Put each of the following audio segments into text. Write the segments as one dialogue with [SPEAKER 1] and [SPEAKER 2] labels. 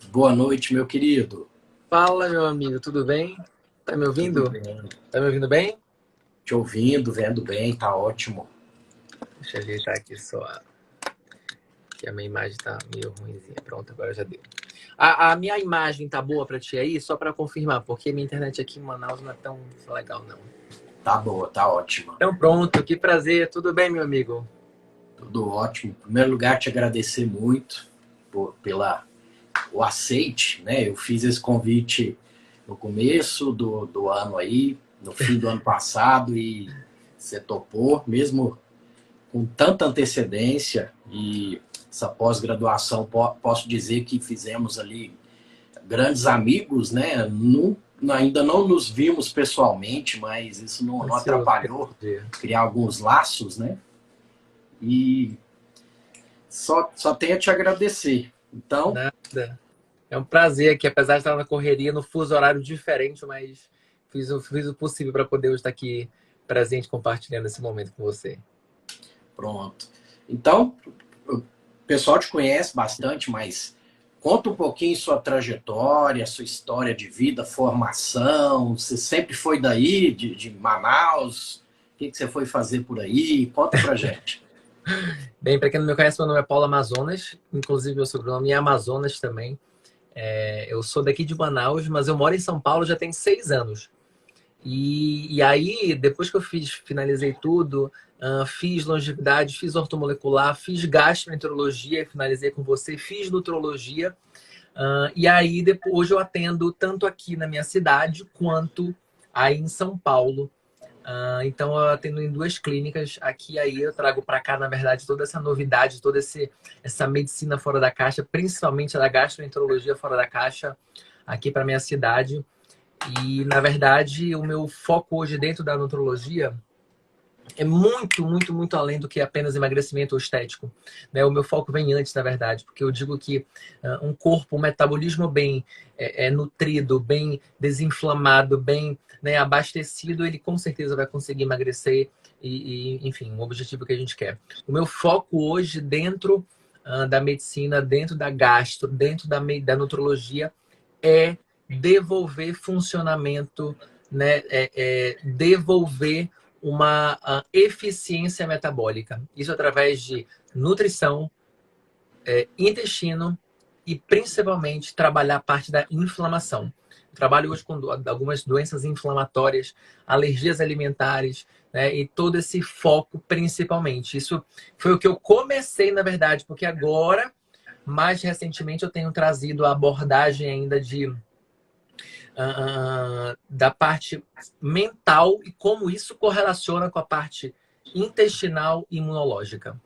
[SPEAKER 1] Boa noite, meu querido.
[SPEAKER 2] Fala, meu amigo, tudo bem? Tá me
[SPEAKER 1] Tudo
[SPEAKER 2] ouvindo?
[SPEAKER 1] bem?
[SPEAKER 2] Tá me ouvindo bem?
[SPEAKER 1] Te ouvindo, vendo bem, tá ótimo.
[SPEAKER 2] Deixa eu ajeitar aqui só, que a minha imagem tá meio ruimzinha. Pronto, agora já deu. A minha imagem tá boa pra ti aí? Só pra confirmar, porque minha internet aqui em Manaus não é tão legal, não.
[SPEAKER 1] Tá boa, tá ótima.
[SPEAKER 2] Então pronto, que prazer. Tudo bem, meu amigo?
[SPEAKER 1] Tudo ótimo. Em primeiro lugar, te agradecer muito pela o aceite, né? Eu fiz esse convite no começo do ano aí, no fim do ano passado, e você topou, mesmo com tanta antecedência e essa pós-graduação, posso dizer que fizemos ali grandes amigos, né? Ainda não nos vimos pessoalmente, mas isso não
[SPEAKER 2] Ansioso por
[SPEAKER 1] atrapalhou
[SPEAKER 2] esse dia.
[SPEAKER 1] criar alguns laços, né? E só tenho a te agradecer. Então,
[SPEAKER 2] Nada. É um prazer aqui, apesar de estar na correria, no fuso horário diferente, mas fiz o possível para poder estar aqui presente, compartilhando esse momento com você.
[SPEAKER 1] pronto. Então, o pessoal te conhece bastante, mas conta um pouquinho sua trajetória, sua história de vida, formação. Você sempre foi daí, de Manaus? O que você foi fazer por aí? Conta pra gente.
[SPEAKER 2] Bem, para quem não me conhece, meu nome é Paulo Amazonas, inclusive meu sobrenome é Amazonas também. Eu sou daqui de Manaus, mas eu moro em São Paulo já tem 6 anos. E aí, depois que eu finalizei tudo, fiz longevidade, fiz ortomolecular, fiz gastroenterologia, finalizei com você, fiz nutrologia. E aí, depois, hoje eu atendo tanto aqui na minha cidade quanto aí em São Paulo. Então, eu atendo em 2 clínicas. Aqui, aí, eu trago para cá, na verdade, toda essa novidade, essa medicina fora da caixa, principalmente a da gastroenterologia fora da caixa, aqui para minha cidade. E, na verdade, o meu foco hoje dentro da nutrologia é muito, muito, muito além do que apenas emagrecimento ou estético, né? O meu foco vem antes, na verdade, porque eu digo que um corpo, um metabolismo bem nutrido, bem desinflamado, bem, né, abastecido, ele com certeza vai conseguir emagrecer enfim, um objetivo que a gente quer. O meu foco hoje dentro da medicina, dentro da gastro, dentro da nutrologia, é devolver funcionamento, né? Devolver uma eficiência metabólica. Isso através de nutrição, intestino e principalmente trabalhar a parte da inflamação. Eu trabalho hoje com algumas doenças inflamatórias, alergias alimentares, né, e todo esse foco principalmente. Isso foi o que eu comecei, na verdade, porque agora, mais recentemente, eu tenho trazido a abordagem ainda da parte mental e como isso correlaciona com a parte intestinal e imunológica.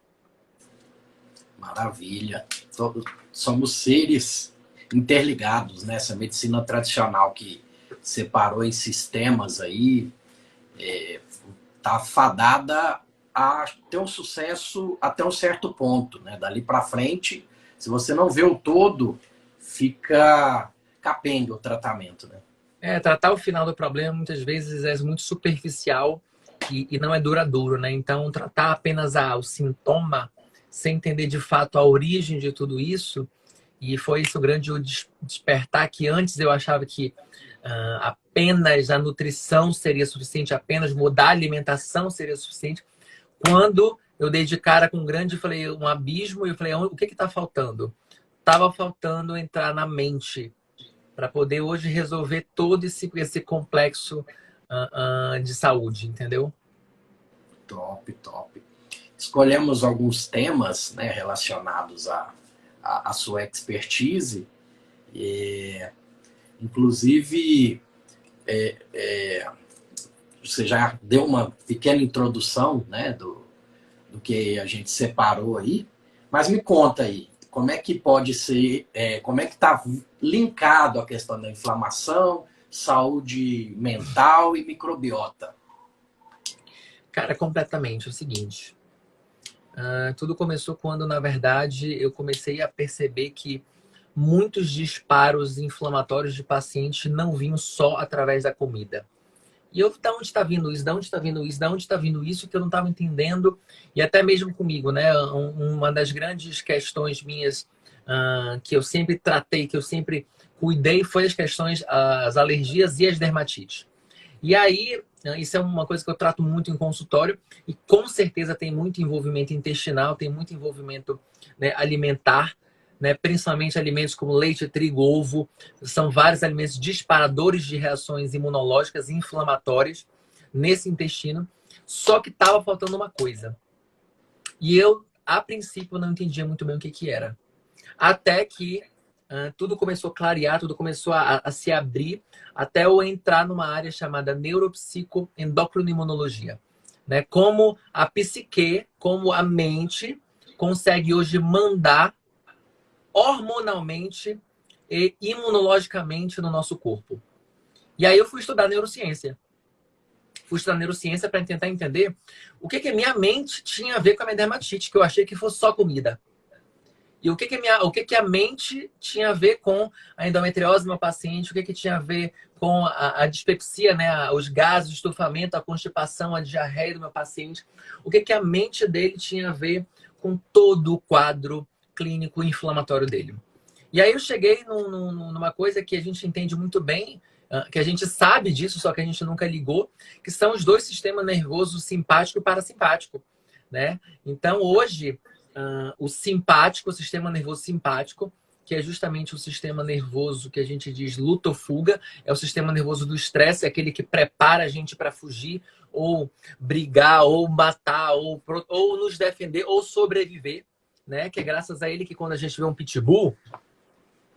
[SPEAKER 1] Maravilha. Somos seres interligados nessa medicina tradicional que separou em sistemas aí, tá fadada a ter um sucesso até um certo ponto, né? Dali para frente, se você não vê o todo, fica capenga o tratamento, né?
[SPEAKER 2] Tratar o final do problema muitas vezes é muito superficial e não é duradouro, né? Então, tratar apenas o sintoma, sem entender de fato a origem de tudo isso, e foi isso o grande despertar, que antes eu achava que apenas a nutrição seria suficiente, apenas mudar a alimentação seria suficiente. Quando eu dei de cara com falei, um abismo, e eu falei, o que está faltando? Estava faltando entrar na mente para poder hoje resolver todo esse complexo de saúde, entendeu?
[SPEAKER 1] Top, top. Escolhemos alguns temas, né, relacionados à sua expertise, e, inclusive você já deu uma pequena introdução, né, do que a gente separou aí, mas me conta aí, como é que pode ser, como é que está linkado a questão da inflamação, saúde mental e microbiota?
[SPEAKER 2] Cara, completamente. É o seguinte, tudo começou quando, na verdade, eu comecei a perceber que muitos disparos inflamatórios de pacientes não vinham só através da comida. E eu, da onde está vindo isso? Da onde está vindo isso? Da onde está vindo isso que eu não estava entendendo? E até mesmo comigo, né? Uma das grandes questões minhas que eu sempre tratei, que eu sempre cuidei, foi as questões, as alergias e as dermatites. E aí, isso é uma coisa que eu trato muito em consultório e com certeza tem muito envolvimento intestinal, tem muito envolvimento, né, alimentar, né, principalmente alimentos como leite, trigo, ovo, são vários alimentos disparadores de reações imunológicas e inflamatórias nesse intestino, só que estava faltando uma coisa. E eu, a princípio, não entendia muito bem o que era. Até que tudo começou a clarear, tudo começou a se abrir, até eu entrar numa área chamada neuropsicoendocrinoimunologia, né? Como a psique, como a mente consegue hoje mandar hormonalmente e imunologicamente no nosso corpo. E aí eu fui estudar neurociência. Fui estudar neurociência para tentar entender o que minha mente tinha a ver com a minha dermatite, que eu achei que fosse só comida. E o que a mente tinha a ver com a endometriose do meu paciente, o que tinha a ver com a dispepsia, né, os gases, o estufamento, a constipação, a diarreia do meu paciente, o que a mente dele tinha a ver com todo o quadro clínico inflamatório dele. E aí eu cheguei numa coisa que a gente entende muito bem, que a gente sabe disso, só que a gente nunca ligou, que são os dois sistemas nervosos simpático e parasimpático, né? Então hoje o simpático, o sistema nervoso simpático, que é justamente o sistema nervoso que a gente diz luta ou fuga, é o sistema nervoso do estresse, é aquele que prepara a gente para fugir, ou brigar, ou matar, ou nos defender, ou sobreviver, né? Que é graças a ele que quando a gente vê um pitbull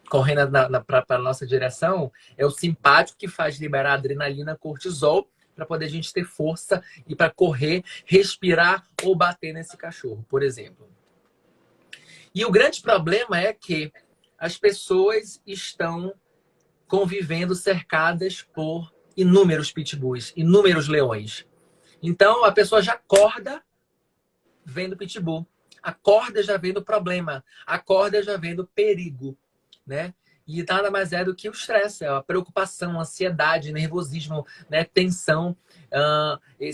[SPEAKER 2] correndo para a nossa direção, é o simpático que faz liberar adrenalina, cortisol, para poder a gente ter força e para correr, respirar ou bater nesse cachorro, por exemplo. E o grande problema é que as pessoas estão convivendo cercadas por inúmeros pitbulls, inúmeros leões. Então, a pessoa já acorda vendo pitbull, acorda já vendo problema, acorda já vendo perigo, né? E nada mais é do que o estresse, a preocupação, a ansiedade, nervosismo, né? Tensão.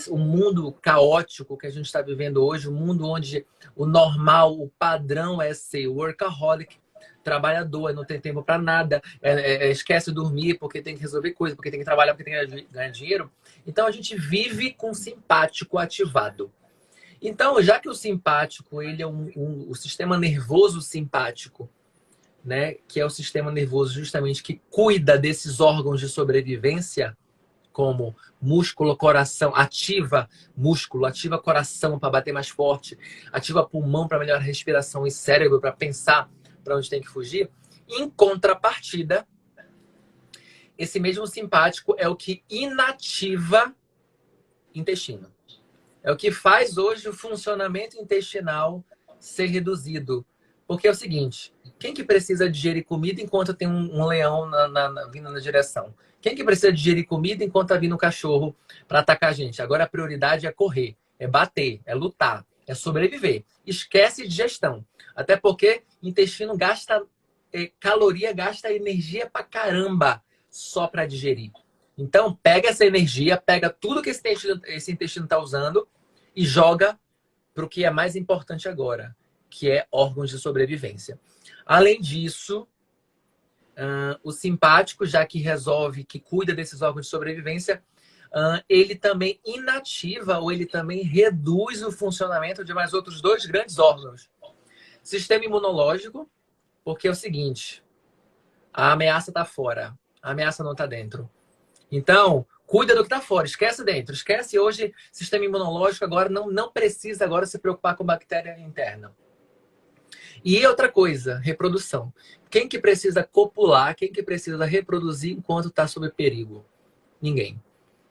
[SPEAKER 2] O mundo caótico que a gente está vivendo hoje, o mundo onde o normal, o padrão é ser workaholic, trabalhador, não tem tempo para nada, esquece de dormir porque tem que resolver coisa, porque tem que trabalhar, porque tem que ganhar dinheiro. Então a gente vive com o simpático ativado. Então, já que o simpático, ele é o sistema nervoso simpático, né, que é o sistema nervoso justamente que cuida desses órgãos de sobrevivência, como músculo, coração, ativa músculo, ativa coração para bater mais forte, ativa pulmão para melhorar a respiração e cérebro para pensar para onde tem que fugir. Em contrapartida, esse mesmo simpático é o que inativa intestino. É o que faz hoje o funcionamento intestinal ser reduzido. Porque é o seguinte, quem que precisa digerir comida enquanto tem um leão vindo na direção? Quem que precisa digerir comida enquanto está vindo um cachorro para atacar a gente? Agora a prioridade é correr, é bater, é lutar, é sobreviver. Esquece digestão. Até porque intestino gasta caloria, gasta energia pra caramba só para digerir. Então pega essa energia, pega tudo que esse intestino está usando e joga para o que é mais importante agora, que é órgãos de sobrevivência. Além disso, o simpático, já que resolve, que cuida desses órgãos de sobrevivência, ele também inativa ou ele também reduz o funcionamento de mais outros dois grandes órgãos. Sistema imunológico, porque é o seguinte, a ameaça está fora, a ameaça não está dentro. Então, cuida do que está fora, esquece dentro. Esquece hoje, sistema imunológico agora não precisa agora se preocupar com bactéria interna. E outra coisa, reprodução. Quem que precisa copular, quem que precisa reproduzir enquanto está sob perigo? Ninguém.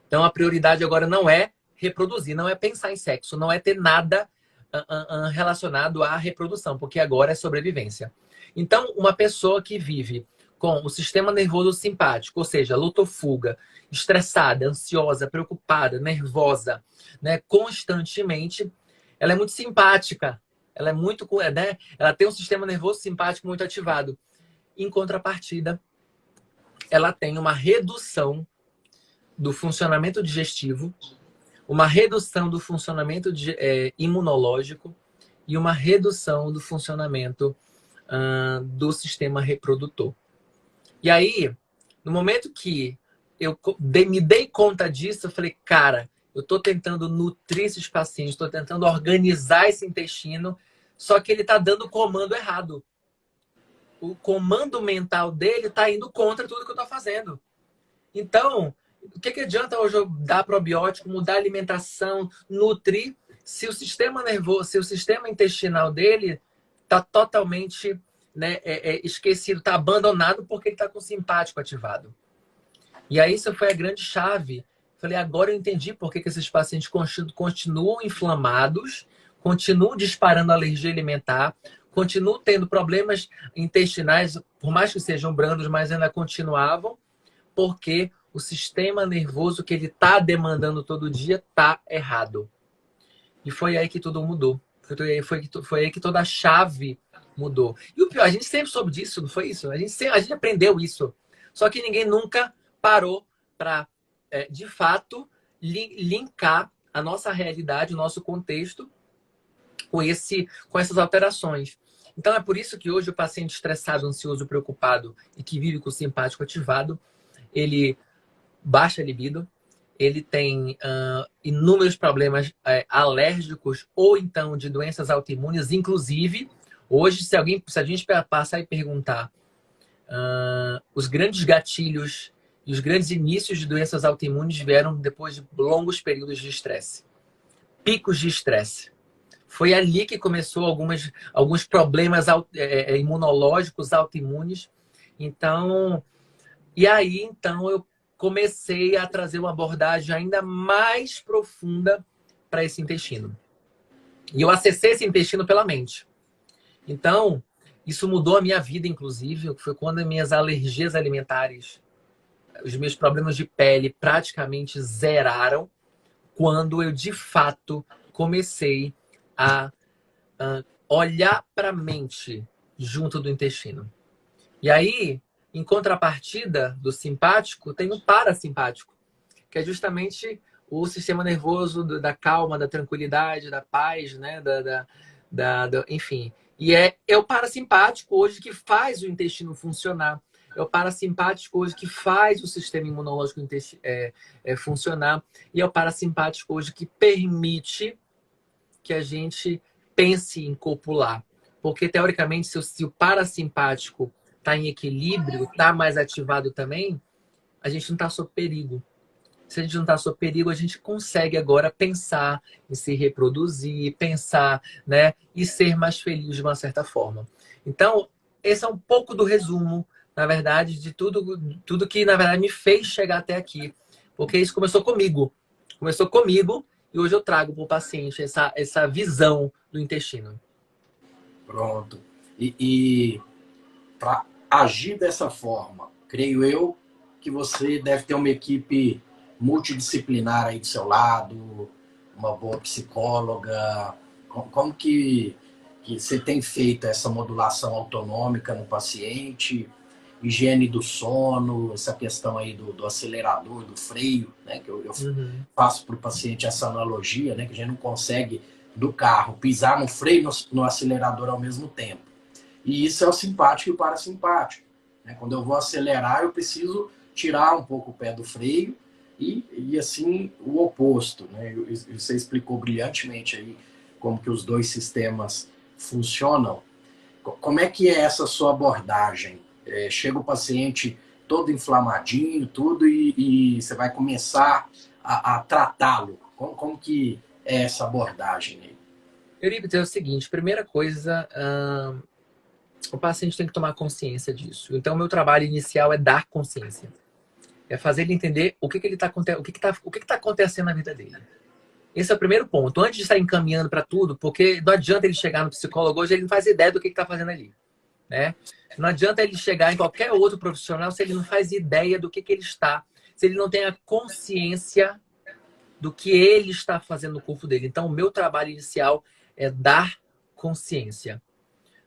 [SPEAKER 2] Então a prioridade agora não é reproduzir, não é pensar em sexo, não é ter nada relacionado à reprodução, porque agora é sobrevivência. Então uma pessoa que vive com o sistema nervoso simpático, ou seja, luta ou fuga, estressada, ansiosa, preocupada, nervosa, né, constantemente, ela é muito simpática. Ela é muito, né? Ela tem um sistema nervoso simpático muito ativado. Em contrapartida, ela tem uma redução do funcionamento digestivo, uma redução do funcionamento imunológico e uma redução do funcionamento do sistema reprodutor. E aí, no momento que eu me dei conta disso, eu falei, cara, eu estou tentando nutrir esses pacientes, estou tentando organizar esse intestino, só que ele está dando o comando errado. O comando mental dele está indo contra tudo que eu estou fazendo. Então, o que adianta hoje eu dar probiótico, mudar a alimentação, nutrir, se o sistema nervoso, se o sistema intestinal dele está totalmente, né, esquecido, está abandonado porque ele está com o simpático ativado. E aí isso foi a grande chave. Falei, agora eu entendi por que esses pacientes continuam inflamados, continuam disparando alergia alimentar, continuam tendo problemas intestinais, por mais que sejam brandos, mas ainda continuavam, porque o sistema nervoso que ele está demandando todo dia está errado. E foi aí que tudo mudou. Foi aí que toda a chave mudou. E o pior, a gente sempre soube disso, não foi isso? A gente aprendeu isso. Só que ninguém nunca parou para, de fato, linkar a nossa realidade, o nosso contexto com essas alterações. Então, é por isso que hoje o paciente estressado, ansioso, preocupado e que vive com o simpático ativado, ele baixa a libido, ele tem inúmeros problemas alérgicos ou então de doenças autoimunes. Inclusive, hoje, se a gente passar e perguntar os grandes gatilhos e os grandes inícios de doenças autoimunes vieram depois de longos períodos de estresse. Picos de estresse. Foi ali que começou alguns problemas imunológicos autoimunes. Então, eu comecei a trazer uma abordagem ainda mais profunda para esse intestino. E eu acessei esse intestino pela mente. Então, isso mudou a minha vida, inclusive. Foi quando as minhas alergias alimentares, os meus problemas de pele praticamente zeraram, quando eu, de fato, comecei a olhar para a mente junto do intestino. E aí, em contrapartida do simpático, tem o parasimpático, que é justamente o sistema nervoso da calma, da tranquilidade, da paz, né? Enfim. E é o parasimpático hoje que faz o intestino funcionar. É o parasimpático hoje que faz o sistema imunológico funcionar. E é o parasimpático hoje que permite que a gente pense em copular. Porque, teoricamente, se o parasimpático está em equilíbrio, está mais ativado também, a gente não está sob perigo. Se a gente não está sob perigo, a gente consegue agora pensar em se reproduzir, pensar, né, e ser mais feliz de uma certa forma. Então, esse é um pouco do resumo, na verdade, de tudo que, na verdade, me fez chegar até aqui. Porque isso começou comigo. Começou comigo e hoje eu trago para o paciente essa visão do intestino.
[SPEAKER 1] Pronto. E para agir dessa forma, creio eu que você deve ter uma equipe multidisciplinar aí do seu lado, uma boa psicóloga. Como que você tem feito essa modulação autonômica no paciente, higiene do sono, essa questão aí do acelerador, do freio, né? Que eu faço para o paciente essa analogia, né? Que a gente não consegue do carro pisar no freio e no acelerador ao mesmo tempo. E isso é o simpático e o parasimpático. Quando eu vou acelerar, eu preciso tirar um pouco o pé do freio e assim, o oposto. Né? Você explicou brilhantemente aí como que os dois sistemas funcionam. Como é que é essa sua abordagem? Chega o paciente todo inflamadinho, tudo, e você vai começar a tratá-lo. Como que é essa abordagem aí?
[SPEAKER 2] Eurípides, é o seguinte, primeira coisa... o paciente tem que tomar consciência disso. Então, o meu trabalho inicial é dar consciência. É fazer ele entender o que está acontecendo na vida dele. Esse é o primeiro ponto. Antes de estar encaminhando para tudo, porque não adianta ele chegar no psicólogo hoje, ele não faz ideia do que está fazendo ali. Né? Não adianta ele chegar em qualquer outro profissional se ele não faz ideia do que ele está. Se ele não tem a consciência do que ele está fazendo no corpo dele. Então, o meu trabalho inicial é dar consciência.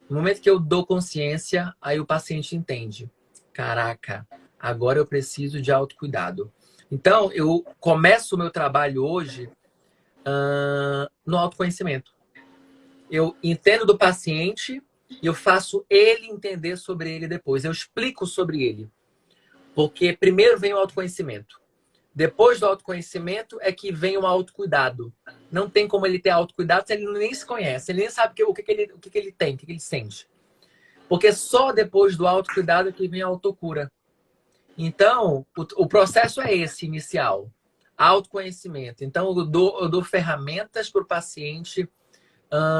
[SPEAKER 2] No momento que eu dou consciência, aí o paciente entende. Caraca, agora eu preciso de autocuidado. Então, eu começo o meu trabalho hoje no autoconhecimento. Eu entendo do paciente e eu faço ele entender sobre ele depois. Eu explico sobre ele. Porque primeiro vem o autoconhecimento. Depois do autoconhecimento é que vem o autocuidado. Não tem como ele ter autocuidado se ele nem se conhece. Ele nem sabe o que ele tem, o que ele sente. Porque só depois do autocuidado é que vem a autocura. Então, o processo é esse inicial. Autoconhecimento. Então, eu dou ferramentas para o paciente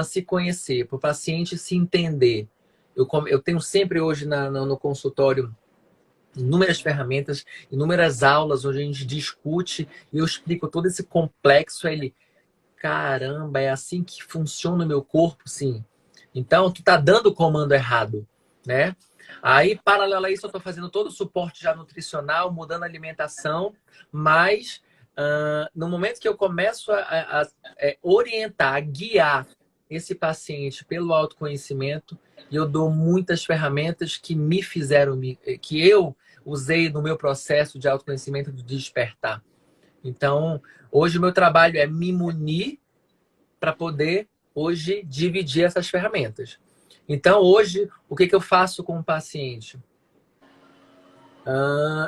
[SPEAKER 2] se conhecer, para o paciente se entender. Eu tenho sempre hoje no consultório inúmeras ferramentas, inúmeras aulas onde a gente discute e eu explico todo esse complexo. Aí ele, caramba, é assim que funciona o meu corpo? Sim. Então, tu tá dando o comando errado, né? Aí, paralelo a isso, eu tô fazendo todo o suporte já nutricional, mudando a alimentação, mas no momento que eu começo a orientar, a guiar esse paciente pelo autoconhecimento, eu dou muitas ferramentas que me fizeram, que eu usei no meu processo de autoconhecimento de despertar. Então, hoje o meu trabalho é me munir para poder, hoje, dividir essas ferramentas. Então, hoje, o que eu faço com o paciente?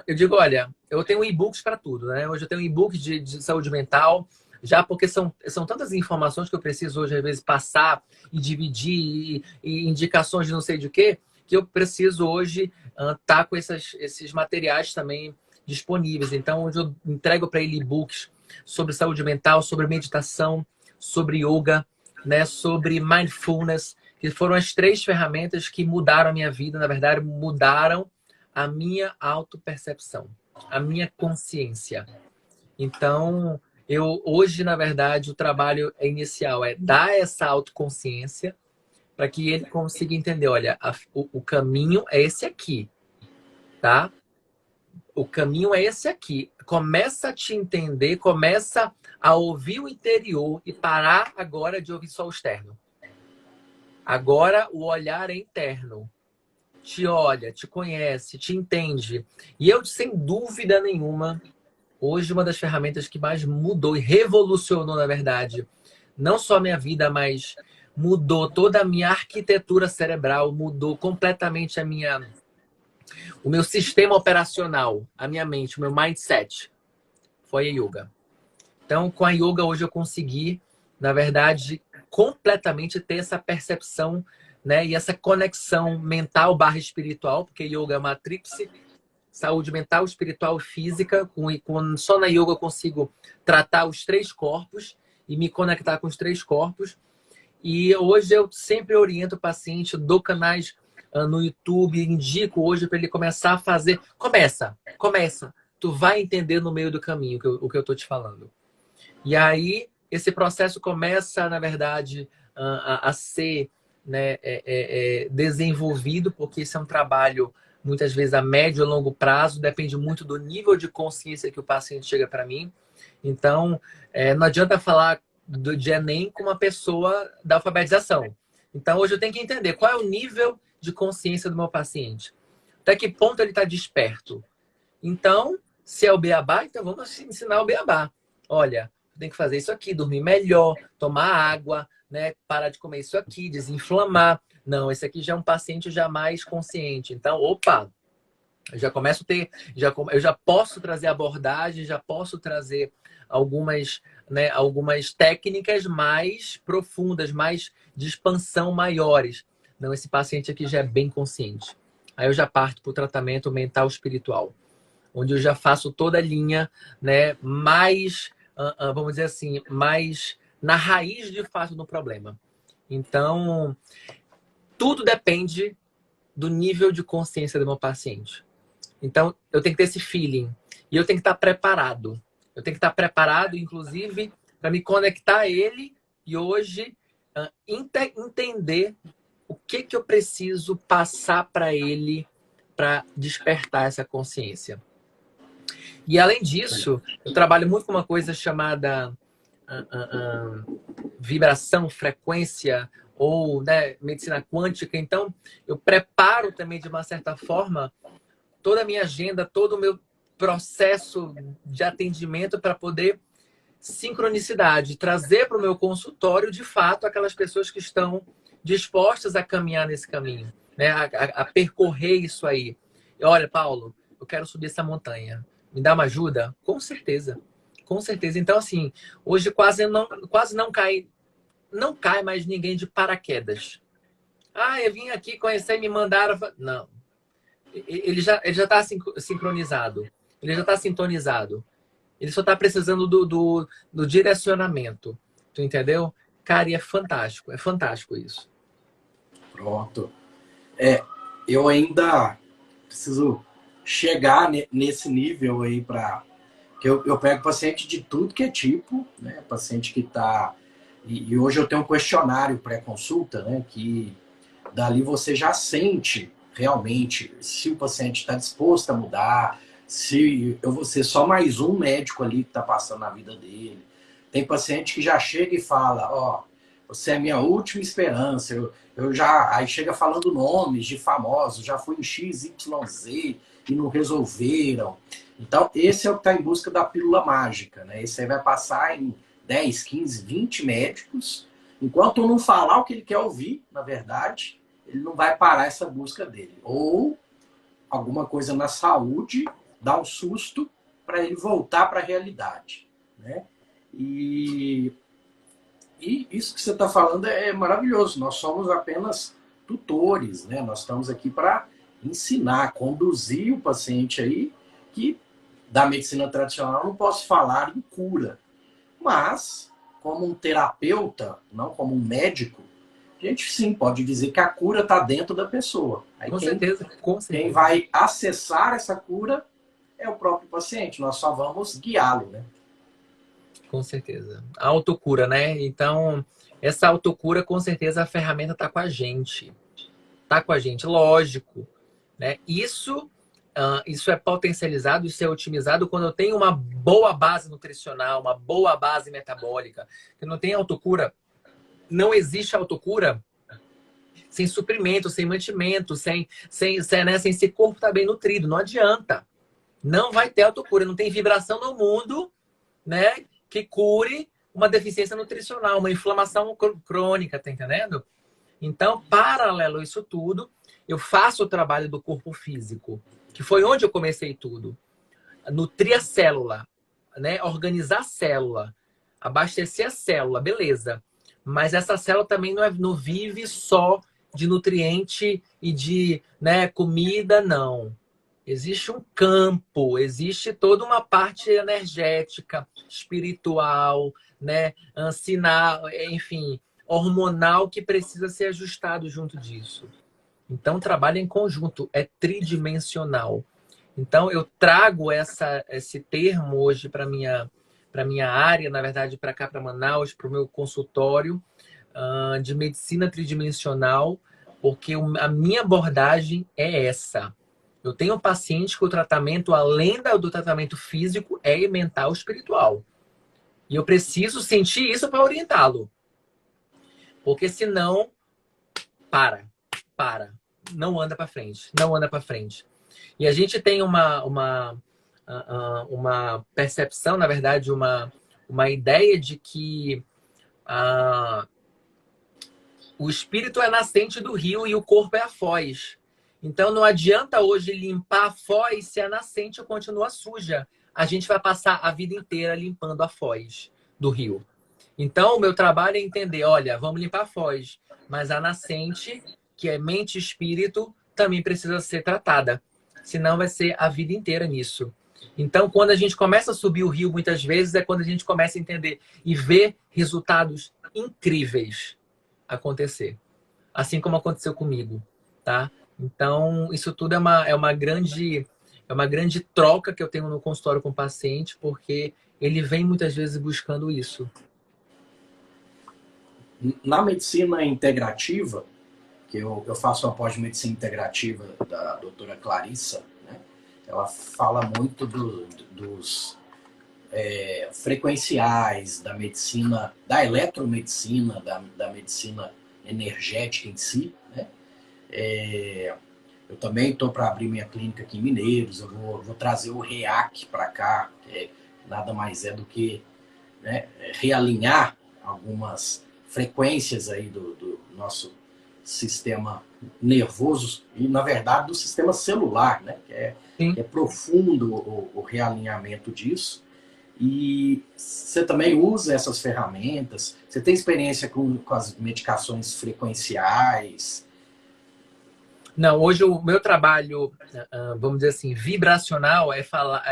[SPEAKER 2] Eu digo, olha, eu tenho e-books para tudo, né? Hoje eu tenho e-books de saúde mental, já porque são tantas informações que eu preciso hoje, às vezes, passar e dividir, e indicações de não sei de quê, que eu preciso hoje estar com esses materiais também disponíveis. Então, hoje eu entrego para ele e-books sobre saúde mental, sobre meditação, sobre yoga, né? Sobre mindfulness, que foram as 3 ferramentas que mudaram a minha vida, na verdade, mudaram a minha autopercepção, a minha consciência. Então, hoje, na verdade, o trabalho inicial é dar essa autoconsciência para que ele consiga entender, olha, o caminho é esse aqui, tá? O caminho é esse aqui. Começa a te entender, começa a ouvir o interior e parar agora de ouvir só o externo. Agora o olhar é interno. Te olha, te conhece, te entende. E eu, sem dúvida nenhuma, hoje uma das ferramentas que mais mudou e revolucionou, na verdade, não só a minha vida, mas mudou toda a minha arquitetura cerebral, mudou completamente o meu sistema operacional, a minha mente, o meu mindset, foi a yoga. Então, com a yoga, hoje eu consegui, na verdade, completamente ter essa percepção, né? E essa conexão mental / espiritual, porque yoga é uma tríplice, saúde mental, espiritual e física. Só na yoga eu consigo tratar os 3 corpos e me conectar com os 3 corpos. E hoje eu sempre oriento o paciente, dou canais no YouTube, indico hoje para ele começar a fazer. Começa. Tu vai entender no meio do caminho o que eu estou te falando. E aí, esse processo começa, na verdade, a ser, né, desenvolvido, porque esse é um trabalho, muitas vezes, a médio e longo prazo, depende muito do nível de consciência que o paciente chega para mim. Então, não adianta falar de Enem com uma pessoa da alfabetização. Então, hoje eu tenho que entender qual é o nível de consciência do meu paciente. Até que ponto ele está desperto. Então, se é o beabá, então vamos ensinar o beabá. Olha, tem que fazer isso aqui, dormir melhor, tomar água, né? Parar de comer isso aqui, desinflamar. Não, esse aqui já é um paciente já mais consciente. Então, opa, eu já começo a ter, eu já posso trazer abordagem, já posso trazer algumas, né, algumas técnicas mais profundas, mais de expansão maiores. Não, esse paciente aqui já é bem consciente. Aí eu já parto para o tratamento mental espiritual, onde eu já faço toda a linha, né, mais, vamos dizer assim, mais na raiz de fato do problema. Então, tudo depende do nível de consciência do meu paciente. Então, eu tenho que ter esse feeling. E eu tenho que estar preparado. Eu tenho que estar preparado, inclusive, para me conectar a ele e hoje entender o que eu preciso passar para ele para despertar essa consciência. E, além disso, eu trabalho muito com uma coisa chamada vibração, frequência ou, né, medicina quântica. Então, eu preparo também, de uma certa forma, toda a minha agenda, todo o meu processo de atendimento para poder sincronicidade, trazer para o meu consultório, de fato, aquelas pessoas que estão dispostas a caminhar nesse caminho, né? A percorrer isso aí. E, olha, Paulo, eu quero subir essa montanha. Me dá uma ajuda? Com certeza. Com certeza. Então, assim, hoje quase não cai mais ninguém de paraquedas. Ah, eu vim aqui conhecer e me mandaram. Não. Ele já está sincronizado. Ele já está sintonizado. Ele só está precisando do direcionamento. Tu entendeu? Cara, e é fantástico isso.
[SPEAKER 1] Pronto. Eu ainda preciso chegar nesse nível aí para que eu pego paciente de tudo que é tipo, né? Paciente que está... E hoje eu tenho um questionário pré-consulta, né? Que dali você já sente realmente se o paciente está disposto a mudar, se eu vou ser só mais um médico ali que está passando na vida dele. Tem paciente que já chega e fala, ó, você é minha última esperança. Eu já... Aí chega falando nomes de famosos, já fui em XYZ e não resolveram. Então, esse é o que está em busca da pílula mágica, né? Esse aí vai passar em 10, 15, 20 médicos. Enquanto não falar o que ele quer ouvir, na verdade, ele não vai parar essa busca dele. Ou alguma coisa na saúde dá um susto para ele voltar para a realidade, né? E isso que você está falando é maravilhoso. Nós somos apenas tutores, né? Nós estamos aqui para ensinar, conduzir o paciente aí, que da medicina tradicional eu não posso falar em cura. Mas, como um terapeuta, não como um médico, a gente sim pode dizer que a cura está dentro da pessoa. Aí
[SPEAKER 2] Com certeza.
[SPEAKER 1] Quem vai acessar essa cura é o próprio paciente. Nós só vamos guiá-lo, né?
[SPEAKER 2] Com certeza. A autocura, né? Então, essa autocura, com certeza, a ferramenta está com a gente. Está com a gente, lógico, né? Isso é potencializado, isso é otimizado quando eu tenho uma boa base nutricional, uma boa base metabólica. Que não tem autocura, não existe autocura sem suprimento, sem mantimento, sem esse corpo estar bem nutrido. Não adianta. Não vai ter autocura. Não tem vibração no mundo, né, que cure uma deficiência nutricional, uma inflamação crônica, tá entendendo? Então, paralelo a isso tudo, eu faço o trabalho do corpo físico, que foi onde eu comecei tudo. Nutrir a célula, né? Organizar a célula, abastecer a célula, beleza. Mas essa célula também não vive só de nutriente e de, né, comida, não. Existe um campo, existe toda uma parte energética, espiritual, né, sinal, enfim, hormonal que precisa ser ajustado junto disso. Então, trabalha em conjunto, é tridimensional. Então, eu trago esse termo hoje para minha área, na verdade, para cá, para Manaus, para o meu consultório de medicina tridimensional, porque a minha abordagem é essa. Eu tenho um paciente que o tratamento, além do tratamento físico, é mental, espiritual. E eu preciso sentir isso para orientá-lo. Porque senão, para. Não anda para frente. Não anda para frente. E a gente tem uma percepção, na verdade, uma ideia de que o espírito é nascente do rio e o corpo é a foz. Então não adianta hoje limpar a foz se a nascente continua suja. A gente vai passar a vida inteira limpando a foz do rio. Então o meu trabalho é entender, olha, vamos limpar a foz, mas a nascente, que é mente e espírito, também precisa ser tratada. Senão vai ser a vida inteira nisso. Então quando a gente começa a subir o rio, muitas vezes, é quando a gente começa a entender e ver resultados incríveis acontecer. Assim como aconteceu comigo, tá? Então, isso tudo é uma grande troca que eu tenho no consultório com o paciente, porque ele vem muitas vezes buscando isso.
[SPEAKER 1] Na medicina integrativa, que eu faço uma pós-medicina integrativa da doutora Clarissa, né? Ela fala muito dos frequenciais, da medicina, da eletromedicina, da medicina energética em si, né? Eu também estou para abrir minha clínica aqui em Mineiros, eu vou trazer o REAC para cá, que nada mais é do que, né, realinhar algumas frequências aí do nosso sistema nervoso e, na verdade, do sistema celular, né? Que é profundo o realinhamento disso. E você também usa essas ferramentas? Você tem experiência com as medicações frequenciais?
[SPEAKER 2] Não, hoje o meu trabalho, vamos dizer assim, vibracional é falar.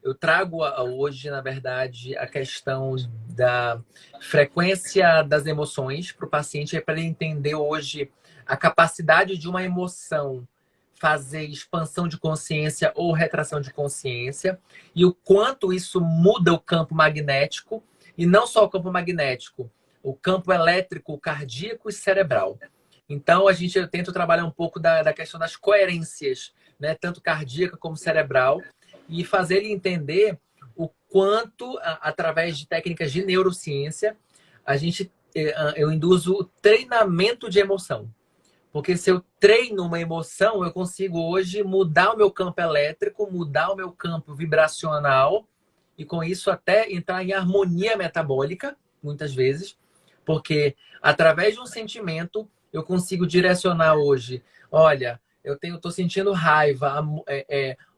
[SPEAKER 2] Eu trago hoje, na verdade, a questão da frequência das emoções para o paciente, para ele entender hoje a capacidade de uma emoção fazer expansão de consciência ou retração de consciência e o quanto isso muda o campo magnético, e não só o campo magnético, o campo elétrico, cardíaco e cerebral. Então, eu tento trabalhar um pouco da questão das coerências, né? Tanto cardíaca como cerebral, e fazer ele entender o quanto, através de técnicas de neurociência, eu induzo o treinamento de emoção. Porque se eu treino uma emoção, eu consigo hoje mudar o meu campo elétrico, mudar o meu campo vibracional, e com isso até entrar em harmonia metabólica, muitas vezes, porque através de um sentimento eu consigo direcionar hoje. Olha, eu estou sentindo raiva,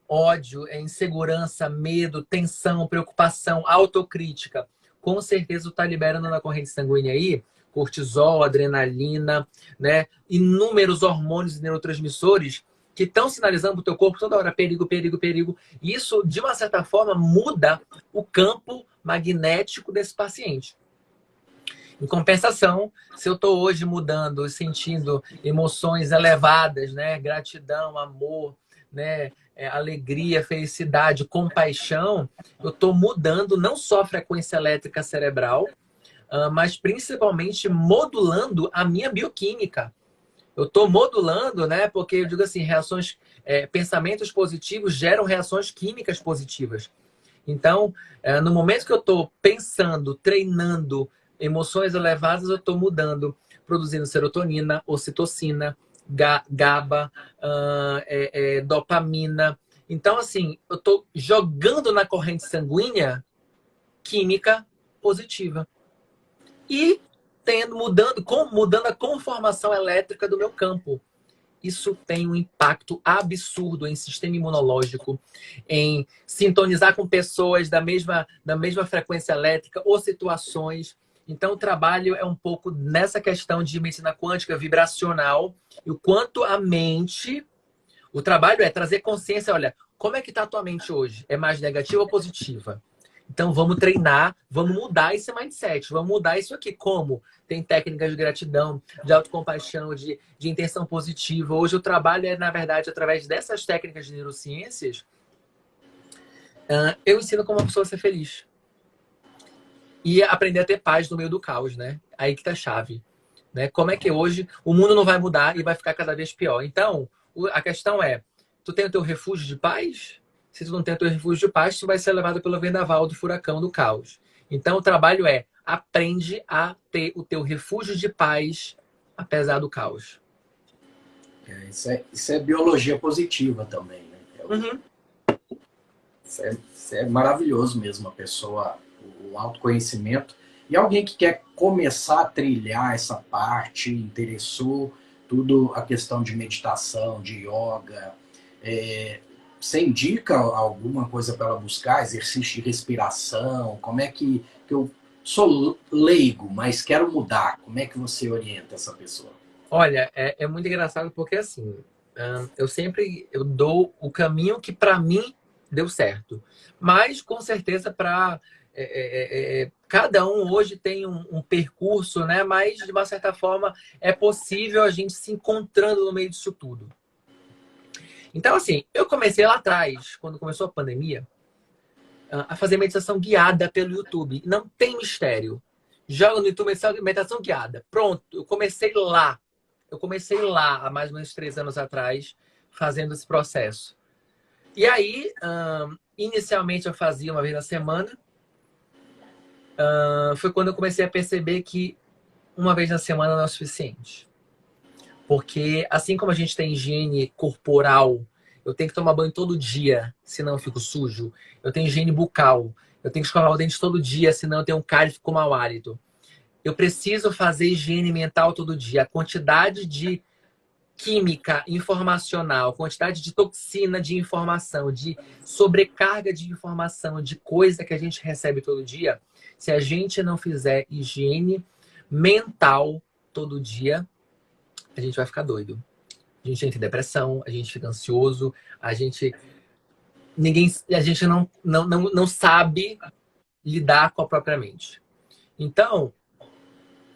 [SPEAKER 2] ódio, insegurança, medo, tensão, preocupação, autocrítica. Com certeza está liberando na corrente sanguínea aí cortisol, adrenalina, né? Inúmeros hormônios e neurotransmissores que estão sinalizando para o teu corpo toda hora perigo, perigo, perigo. E isso, de uma certa forma, muda o campo magnético desse paciente. Em compensação, se eu estou hoje mudando, sentindo emoções elevadas, né? Gratidão, amor, né? Alegria, felicidade, compaixão, eu estou mudando não só a frequência elétrica cerebral, mas principalmente modulando a minha bioquímica. Eu estou modulando, né? Porque eu digo assim, pensamentos positivos geram reações químicas positivas. Então, no momento que eu estou pensando, treinando emoções elevadas, eu estou mudando, produzindo serotonina, ocitocina, GABA, dopamina. Então, assim, eu estou jogando na corrente sanguínea química positiva. E mudando a conformação elétrica do meu campo. Isso tem um impacto absurdo em sistema imunológico, em sintonizar com pessoas da mesma frequência elétrica ou situações. Então, o trabalho é um pouco nessa questão de medicina quântica vibracional e o quanto a mente... O trabalho é trazer consciência, olha, como é que está a tua mente hoje? É mais negativa ou positiva? Então, vamos treinar, vamos mudar esse mindset, vamos mudar isso aqui. Como? Tem técnicas de gratidão, de autocompaixão, de intenção positiva. Hoje o trabalho na verdade, através dessas técnicas de neurociências, eu ensino como uma pessoa a ser feliz. E aprender a ter paz no meio do caos, né? Aí que tá a chave. Né? Como é que hoje o mundo não vai mudar e vai ficar cada vez pior? Então, a questão é, tu tem o teu refúgio de paz? Se tu não tem o teu refúgio de paz, tu vai ser levado pelo vendaval do furacão do caos. Então, o trabalho é, aprende a ter o teu refúgio de paz, apesar do caos.
[SPEAKER 1] Isso é biologia positiva também, né? Isso é maravilhoso mesmo, a pessoa, o autoconhecimento. E alguém que quer começar a trilhar essa parte, interessou, tudo a questão de meditação, de yoga, você indica alguma coisa para ela buscar? Exercício de respiração? Como é que eu sou leigo, mas quero mudar? Como é que você orienta essa pessoa?
[SPEAKER 2] Olha, é muito engraçado porque assim, eu dou o caminho que para mim deu certo. Mas com certeza para cada um hoje tem um percurso, né? Mas de uma certa forma é possível a gente se encontrando no meio disso tudo. Então, assim, eu comecei lá atrás, quando começou a pandemia, a fazer meditação guiada pelo YouTube. Não tem mistério. Joga no YouTube meditação guiada. Pronto, eu comecei lá. Há mais ou menos 3 anos atrás, fazendo esse processo. E aí, inicialmente eu fazia uma vez na semana. Foi quando eu comecei a perceber que uma vez na semana não é o suficiente. Porque assim como a gente tem higiene corporal, eu tenho que tomar banho todo dia, senão eu fico sujo. Eu tenho higiene bucal, eu tenho que escovar o dente todo dia, senão eu tenho um cárie e fico com mau hálito. Eu preciso fazer higiene mental todo dia. A quantidade de química informacional, quantidade de toxina de informação, de sobrecarga de informação, de coisa que a gente recebe todo dia, se a gente não fizer higiene mental todo dia, a gente vai ficar doido. A gente entra em depressão, a gente fica ansioso, a gente não sabe lidar com a própria mente. Então,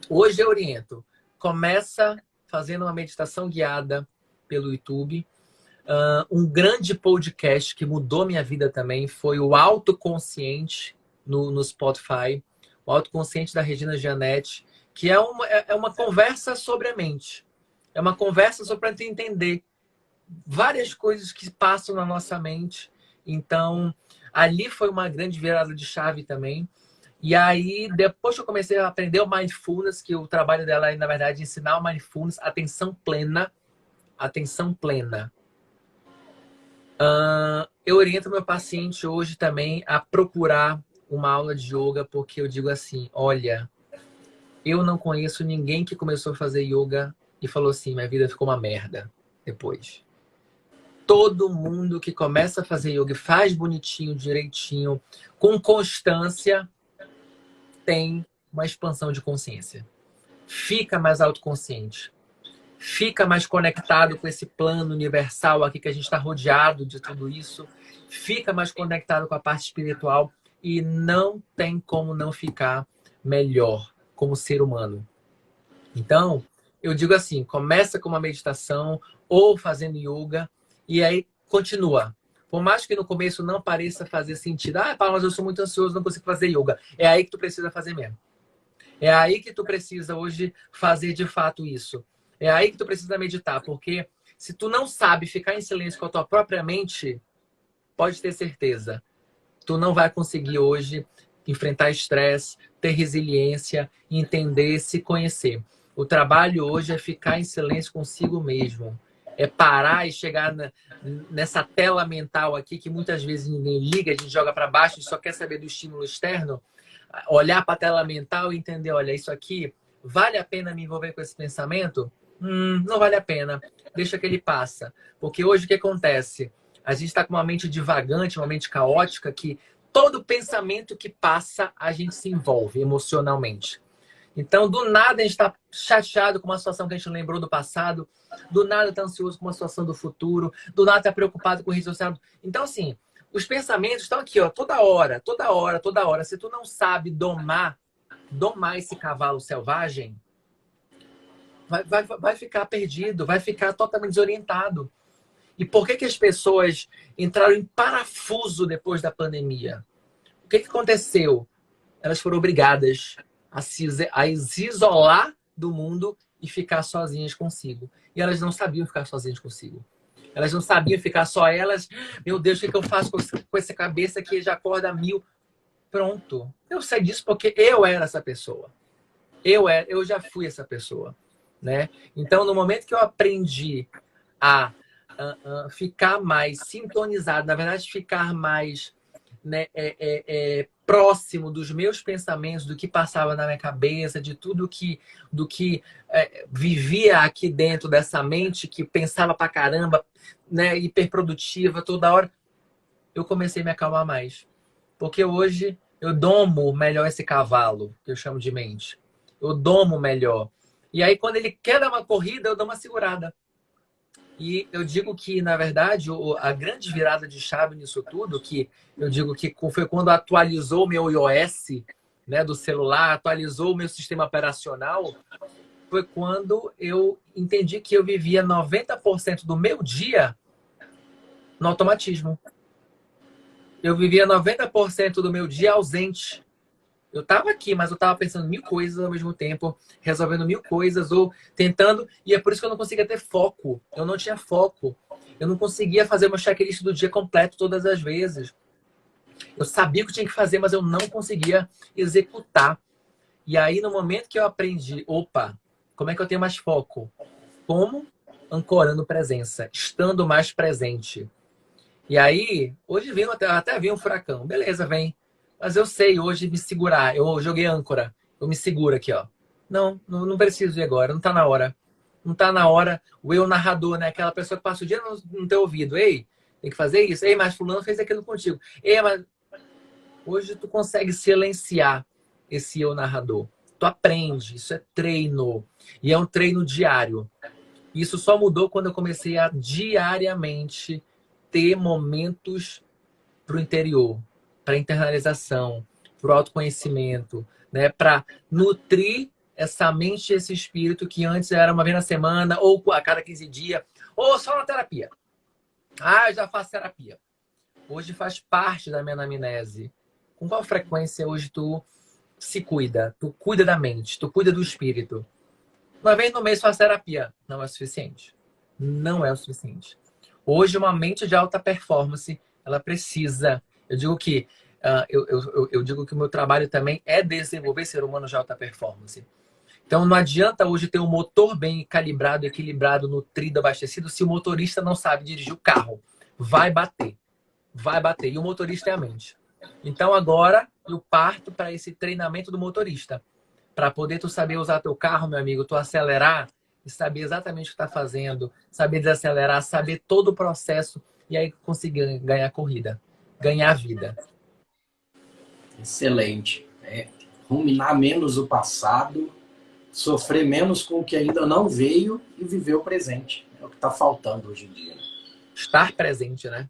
[SPEAKER 2] hoje eu oriento. Começa fazendo uma meditação guiada pelo YouTube. Um grande podcast que mudou minha vida também foi o Autoconsciente no Spotify. O Autoconsciente da Regina Gianetti, que é uma conversa sobre a mente. É uma conversa só para tu entender várias coisas que passam na nossa mente. Então, ali foi uma grande virada de chave também. E aí, depois que eu comecei a aprender o Mindfulness, que o trabalho dela é, na verdade, ensinar o Mindfulness, atenção plena. Atenção plena. Eu oriento meu paciente hoje também a procurar uma aula de yoga, porque eu digo assim, olha, eu não conheço ninguém que começou a fazer yoga e falou assim, minha vida ficou uma merda depois. Todo mundo que começa a fazer yoga e faz bonitinho, direitinho, com constância, tem uma expansão de consciência. Fica mais autoconsciente. Fica mais conectado com esse plano universal aqui que a gente está rodeado de tudo isso. Fica mais conectado com a parte espiritual e não tem como não ficar melhor como ser humano. Então, eu digo assim, começa com uma meditação ou fazendo yoga e aí continua. Por mais que no começo não pareça fazer sentido. Paulo, mas eu sou muito ansioso, não consigo fazer yoga. É aí que tu precisa fazer mesmo. É aí que tu precisa hoje fazer de fato isso. É aí que tu precisa meditar. Porque se tu não sabe ficar em silêncio com a tua própria mente, pode ter certeza. Tu não vai conseguir hoje enfrentar estresse, ter resiliência, entender, se conhecer. O trabalho hoje é ficar em silêncio consigo mesmo. É parar e chegar nessa tela mental aqui que muitas vezes ninguém liga, a gente joga para baixo e só quer saber do estímulo externo. Olhar para a tela mental e entender, olha, isso aqui, vale a pena me envolver com esse pensamento? Não vale a pena. Deixa que ele passa. Porque hoje o que acontece? A gente está com uma mente divagante, uma mente caótica, que todo pensamento que passa, a gente se envolve emocionalmente. Então, do nada, a gente está chateado com uma situação que a gente lembrou do passado. Do nada, está ansioso com uma situação do futuro. Do nada, está preocupado com o resultado. Então, assim, os pensamentos estão aqui, ó, toda hora, toda hora, toda hora. Se tu não sabe domar esse cavalo selvagem, vai ficar perdido, vai ficar totalmente desorientado. E por que as pessoas entraram em parafuso depois da pandemia? O que aconteceu? Elas foram obrigadas a se isolar do mundo e ficar sozinhas consigo. E elas não sabiam ficar sozinhas consigo. Elas não sabiam ficar só elas. Meu Deus, o que eu faço com essa cabeça que já acorda a 1000? Pronto. Eu sei disso porque eu era essa pessoa. Eu já fui essa pessoa. Né? Então, no momento que eu aprendi a ficar mais sintonizado, na verdade, ficar mais, né, próximo dos meus pensamentos, do que passava na minha cabeça, de tudo do que vivia aqui dentro dessa mente que pensava pra caramba, né, hiperprodutiva toda hora, eu comecei a me acalmar mais. Porque hoje eu domo melhor esse cavalo, que eu chamo de mente. Eu domo melhor. E aí, quando ele quer dar uma corrida, eu dou uma segurada. E eu digo que, na verdade, a grande virada de chave nisso tudo, que eu digo que foi quando atualizou o meu iOS, né, do celular, atualizou o meu sistema operacional, foi quando eu entendi que eu vivia 90% do meu dia no automatismo. Eu vivia 90% do meu dia ausente. Eu estava aqui, mas eu estava pensando 1000 coisas ao mesmo tempo, resolvendo 1000 coisas, ou tentando, e é por isso que eu não conseguia ter foco. Eu não tinha foco. Eu não conseguia fazer meu checklist do dia completo todas as vezes. Eu sabia o que eu tinha que fazer, mas eu não conseguia executar. E aí, no momento que eu aprendi, opa, como é que eu tenho mais foco? Como? Ancorando presença, estando mais presente. E aí, hoje vem, até vem um furacão. Beleza, vem. Mas eu sei hoje me segurar. Eu joguei âncora. Eu me seguro aqui, ó. Não preciso ir agora. Não tá na hora. Não tá na hora. O eu narrador, né? Aquela pessoa que passa o dia no teu ouvido. Ei, tem que fazer isso. Ei, mas fulano fez aquilo contigo. Ei, mas hoje tu consegue silenciar esse eu narrador. Tu aprende. Isso é treino. E é um treino diário. Isso só mudou quando eu comecei a diariamente ter momentos para o interior, para internalização, para o autoconhecimento, né? Para nutrir essa mente e esse espírito que antes era uma vez na semana, ou a cada 15 dias, ou só na terapia. Ah, eu já faço terapia. Hoje faz parte da minha anamnese. Com qual frequência hoje tu se cuida? Tu cuida da mente, tu cuida do espírito. Uma vez no mês faz terapia. Não é o suficiente. Não é o suficiente. Hoje, uma mente de alta performance, ela precisa. Eu digo que eu digo que o meu trabalho também é desenvolver ser humano de alta performance. Então, não adianta hoje ter um motor bem calibrado, equilibrado, nutrido, abastecido, se o motorista não sabe dirigir o carro. Vai bater. Vai bater. E o motorista é a mente. Então, agora, eu parto para esse treinamento do motorista. Para poder tu saber usar teu carro, meu amigo, tu acelerar e saber exatamente o que está fazendo, saber desacelerar, saber todo o processo e aí conseguir ganhar a corrida, ganhar a vida.
[SPEAKER 1] Excelente. Ruminar menos o passado, sofrer menos com o que ainda não veio e viver o presente. É o que está faltando hoje em dia.
[SPEAKER 2] Estar presente, né?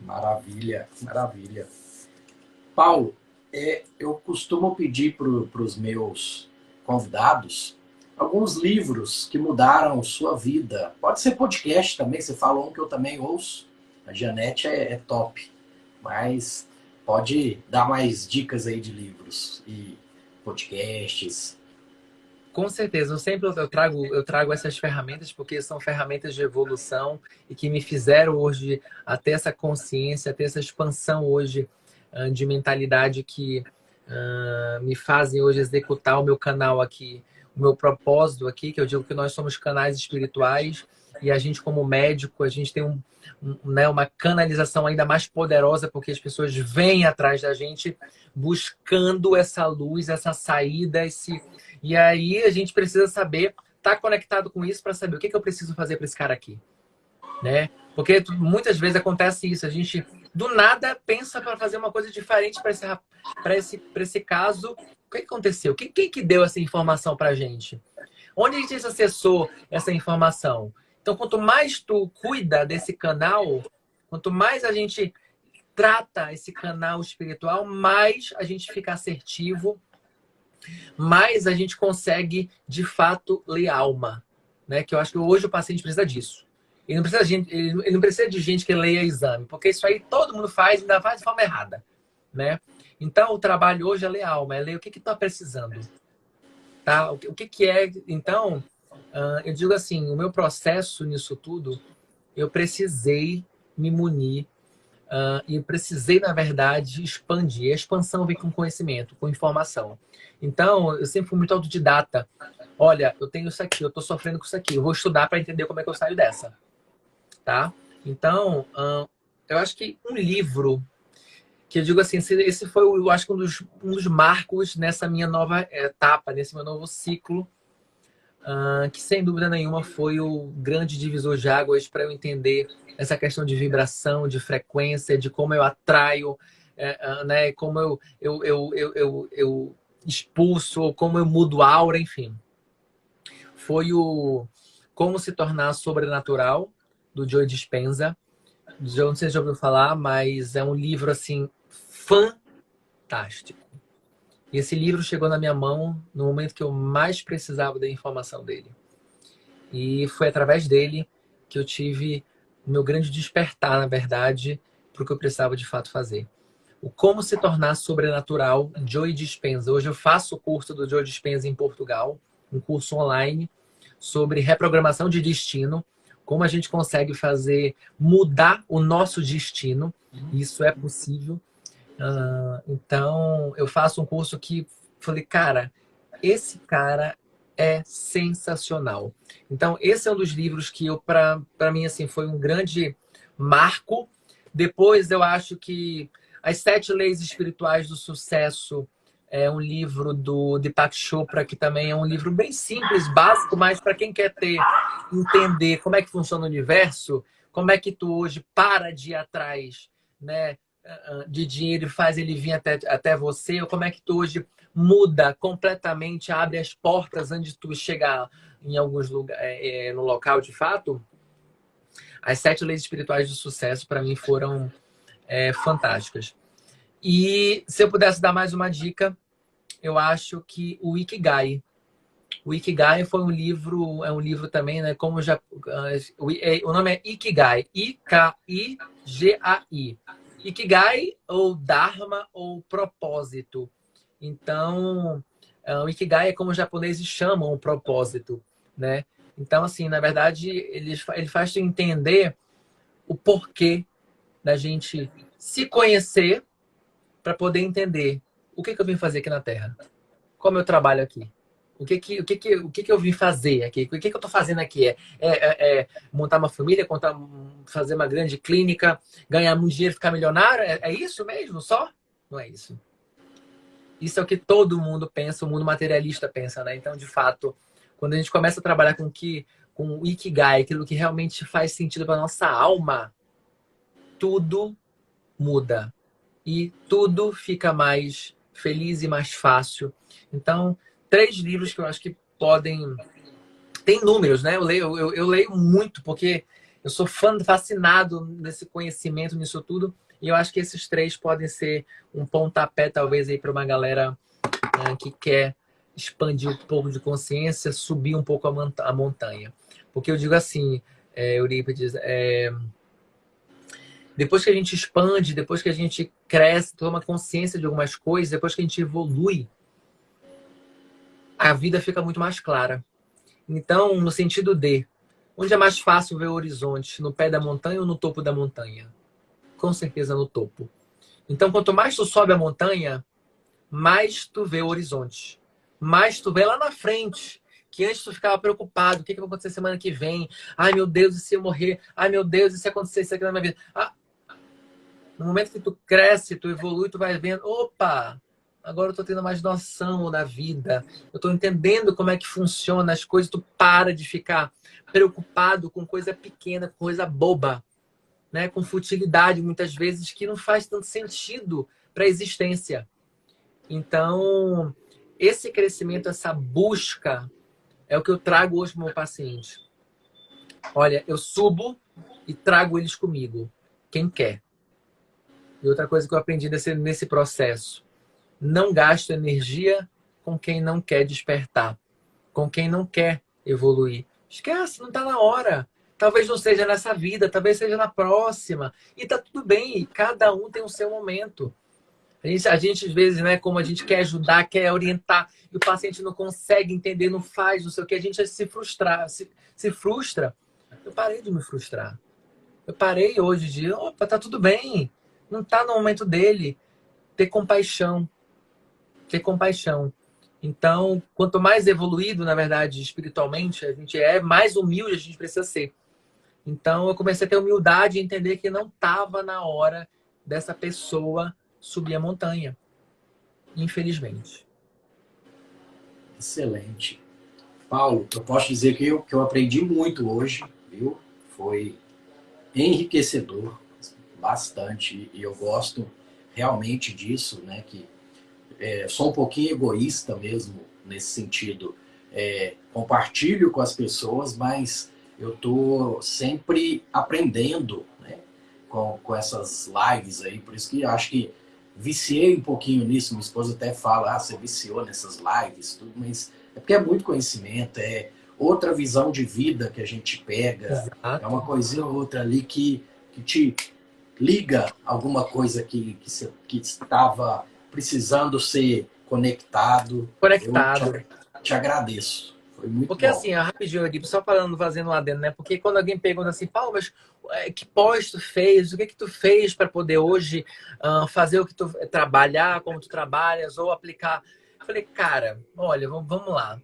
[SPEAKER 1] Maravilha, maravilha. Paulo, eu costumo pedir para os meus convidados alguns livros que mudaram sua vida. Pode ser podcast também, você falou um que eu também ouço. A Janete é top. Mas pode dar mais dicas aí de livros e podcasts.
[SPEAKER 2] Com certeza, eu trago essas ferramentas porque são ferramentas de evolução e que me fizeram hoje a ter essa consciência, a ter essa expansão hoje de mentalidade que me fazem hoje executar o meu canal aqui, o meu propósito aqui, que eu digo que nós somos canais espirituais e a gente como médico, a gente tem né, uma canalização ainda mais poderosa porque as pessoas vêm atrás da gente buscando essa luz, essa saída, e aí a gente precisa saber, estar conectado com isso para saber o que eu preciso fazer para esse cara aqui, né? Porque muitas vezes acontece isso, a gente do nada pensa para fazer uma coisa diferente para esse caso. O que aconteceu? Quem que deu essa informação para a gente? Onde a gente acessou essa informação? Então, quanto mais tu cuida desse canal, quanto mais a gente trata esse canal espiritual, mais a gente fica assertivo, mais a gente consegue, de fato, ler alma, né? Que eu acho que hoje o paciente precisa disso. Ele não precisa de gente que leia exame, porque isso aí todo mundo faz e ainda faz de forma errada, né? Então, o trabalho hoje é ler alma, é ler o que está precisando, tá? O que é... Então, eu digo assim, o meu processo nisso tudo, eu precisei me munir e eu precisei, na verdade, expandir. A expansão vem com conhecimento, com informação. Então, eu sempre fui muito autodidata. Olha, eu tenho isso aqui, eu estou sofrendo com isso aqui, eu vou estudar para entender como é que eu saio dessa. Tá? Então, eu acho que um livro que eu digo assim, esse foi, eu acho que um dos marcos nessa minha nova etapa, nesse meu novo ciclo, que sem dúvida nenhuma foi o grande divisor de águas para eu entender essa questão de vibração, de frequência, de como eu atraio, né, como eu expulso, como eu mudo a aura, enfim. Foi o Como se tornar sobrenatural, do Joe Dispenza. Eu não sei se já ouviu falar, mas é um livro assim fantástico. E esse livro chegou na minha mão no momento que eu mais precisava da informação dele. E foi através dele que eu tive o meu grande despertar, na verdade, para o que eu precisava de fato fazer. O Como se tornar sobrenatural, Joe Dispenza. Hoje eu faço o curso do Joe Dispenza em Portugal, um curso online sobre reprogramação de destino, como a gente consegue fazer mudar o nosso destino. Isso é possível. Então, eu faço um curso que falei, cara, esse cara é sensacional. Então, esse é um dos livros que para mim, assim, foi um grande marco. Depois, eu acho que As Sete Leis Espirituais do Sucesso é um livro do Deepak Chopra, que também é um livro bem simples, básico, mas para quem quer entender como é que funciona o universo, como é que tu hoje para de ir atrás, né, de dinheiro e faz ele vir até você, ou como é que tu hoje muda completamente, abre as portas antes de tu chegar em alguns lugares, no local de fato. As Sete Leis Espirituais do Sucesso, para mim, foram fantásticas. E se eu pudesse dar mais uma dica, eu acho que o Ikigai. O Ikigai foi é um livro também, né? Como já o nome é Ikigai, I-K-I-G-A-I. Ikigai ou Dharma ou propósito. Então, o Ikigai é como os japoneses chamam o propósito, né? Então, assim, na verdade, ele faz tu entender o porquê da gente se conhecer para poder entender o que eu vim fazer aqui na Terra. Qual é o meu trabalho aqui? O que eu vim fazer aqui? O que eu estou fazendo aqui? Montar uma família, fazer uma grande clínica, ganhar muito dinheiro, ficar milionário? É isso mesmo? Só? Não é isso. Isso é o que todo mundo pensa, o mundo materialista pensa, né? Então, de fato, quando a gente começa a trabalhar com o Ikigai, aquilo que realmente faz sentido para nossa alma, tudo muda. E tudo fica mais feliz e mais fácil. Então, 3 livros que eu acho que podem... Tem números, né? Eu leio muito, porque eu sou fascinado nesse conhecimento, nisso tudo. E eu acho que esses 3 podem ser um pontapé, talvez, aí para uma galera que quer expandir um pouco de consciência, subir um pouco a montanha. Porque eu digo assim, Eurípides, depois que a gente expande, depois que a gente cresce, toma consciência de algumas coisas, depois que a gente evolui, a vida fica muito mais clara. Então, no sentido de, onde é mais fácil ver o horizonte? No pé da montanha ou no topo da montanha? Com certeza no topo. Então, quanto mais tu sobe a montanha, mais tu vê o horizonte. Mais tu vê lá na frente, que antes tu ficava preocupado, o que vai acontecer semana que vem? Ai, meu Deus, e se eu morrer? Ai, meu Deus, e se acontecer isso aqui na minha vida? No momento que tu cresce, tu evolui, tu vai vendo, opa, agora eu tô tendo mais noção da vida. Eu tô entendendo como é que funciona as coisas. Tu para de ficar preocupado com coisa pequena, com coisa boba, né? Com futilidade, muitas vezes, que não faz tanto sentido para a existência. Então, esse crescimento, essa busca, é o que eu trago hoje para o meu paciente. Olha, eu subo e trago eles comigo. Quem quer. E outra coisa que eu aprendi nesse processo: não gasto energia com quem não quer despertar, com quem não quer evoluir. Esquece, não está na hora. Talvez não seja nessa vida, talvez seja na próxima. E tá tudo bem, cada um tem o seu momento. A gente às vezes, né, como a gente quer ajudar, quer orientar, e o paciente não consegue entender, não faz, não sei o que, a gente se frustra. Eu parei de me frustrar. Eu parei hoje de, opa, tá tudo bem. Não tá no momento dele. Ter compaixão. Ter compaixão. Então, quanto mais evoluído, na verdade, espiritualmente a gente mais humilde a gente precisa ser. Então, eu comecei a ter humildade e entender que não estava na hora dessa pessoa subir a montanha. Infelizmente.
[SPEAKER 1] Excelente. Paulo, eu posso dizer que eu aprendi muito hoje, viu? Foi enriquecedor, bastante, e eu gosto realmente disso, né? Que sou um pouquinho egoísta mesmo nesse sentido. Compartilho com as pessoas, mas eu tô sempre aprendendo, né? Com essas lives aí, por isso que eu acho que viciei um pouquinho nisso. Minha esposa até fala, você viciou nessas lives, tudo, mas é porque é muito conhecimento, é outra visão de vida que a gente pega.
[SPEAKER 2] Exato.
[SPEAKER 1] É uma coisinha ou outra ali que te liga alguma coisa que estava precisando ser conectado.
[SPEAKER 2] Conectado.
[SPEAKER 1] Eu te agradeço. Foi muito
[SPEAKER 2] Porque
[SPEAKER 1] bom.
[SPEAKER 2] assim, rapidinho aqui, só falando, fazendo um adendo, né? Porque quando alguém pergunta assim, Paulo, mas que pós tu fez? O que que tu fez para poder hoje fazer o que tu trabalhar, como tu trabalhas, ou aplicar? Eu falei, cara, olha, vamos lá.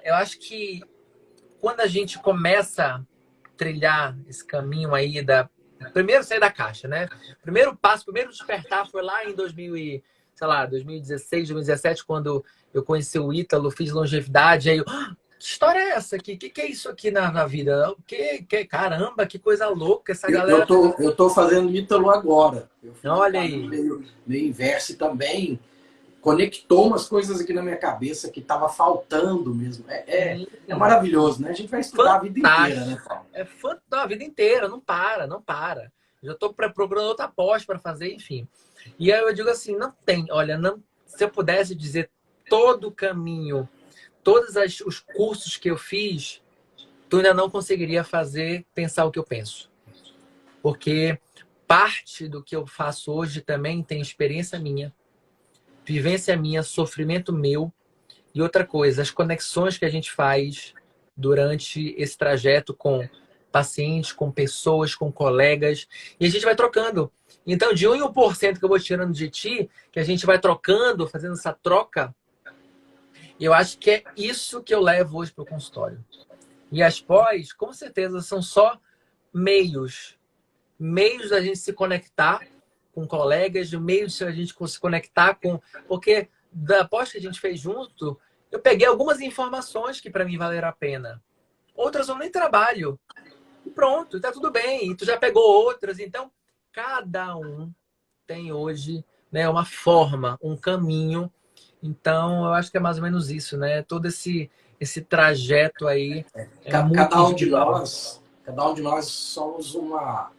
[SPEAKER 2] Eu acho que quando a gente começa a trilhar esse caminho aí primeiro sair da caixa, né? Primeiro passo, primeiro despertar foi lá em 2000 e, sei lá, 2016, 2017, quando eu conheci o Ítalo, fiz longevidade, aí eu, que história é essa aqui? Que é isso aqui na vida? Caramba, que coisa louca essa galera.
[SPEAKER 1] Eu tô fazendo Ítalo agora. Eu fiz um
[SPEAKER 2] Olha
[SPEAKER 1] caminho
[SPEAKER 2] aí.
[SPEAKER 1] meio inverso e também conectou umas coisas aqui na minha cabeça que estava faltando mesmo.
[SPEAKER 2] Sim.
[SPEAKER 1] É maravilhoso, né? A gente vai estudar a vida inteira, né,
[SPEAKER 2] Fantástico.
[SPEAKER 1] Paulo?
[SPEAKER 2] É fantástico. A vida inteira, não para, não para. Já estou procurando outra pós para fazer, enfim. E aí eu digo assim, não tem, olha, não, se eu pudesse dizer todo o caminho, todos os cursos que eu fiz, tu ainda não conseguiria fazer, pensar o que eu penso. Porque parte do que eu faço hoje também tem experiência minha, vivência minha, sofrimento meu. E outra coisa, as conexões que a gente faz durante esse trajeto com pacientes, com pessoas, com colegas, e a gente vai trocando. Então, de 1 em 1% que eu vou tirando de ti, que a gente vai trocando, fazendo essa troca, eu acho que é isso que eu levo hoje para o consultório. E as pós, com certeza, são só meios. Meios da gente se conectar com colegas, meios da gente se conectar com... Porque da pós que a gente fez junto, eu peguei algumas informações que para mim valeram a pena. Outras eu nem trabalho. E pronto, tá tudo bem. E tu já pegou outras. Então, cada um tem hoje, né, uma forma, um caminho. Então, eu acho que é mais ou menos isso, né? Todo esse trajeto aí é muito individual.
[SPEAKER 1] Cada um de nós somos uma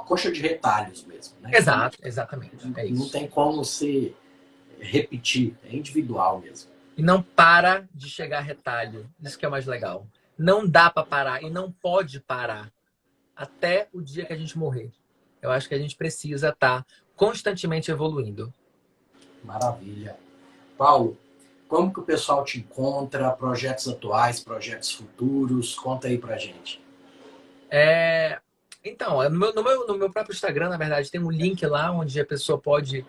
[SPEAKER 1] coxa de retalhos mesmo, né?
[SPEAKER 2] Exato, exatamente. É
[SPEAKER 1] Não
[SPEAKER 2] isso.
[SPEAKER 1] tem como se repetir, é individual mesmo.
[SPEAKER 2] E não para de chegar retalho. Isso que é o mais legal. Não dá para parar e não pode parar até o dia que a gente morrer. Eu acho que a gente precisa estar constantemente evoluindo.
[SPEAKER 1] Maravilha. Paulo, como que o pessoal te encontra? Projetos atuais, projetos futuros? Conta aí pra gente.
[SPEAKER 2] Então, no meu próprio Instagram, na verdade, tem um link lá onde a pessoa pode.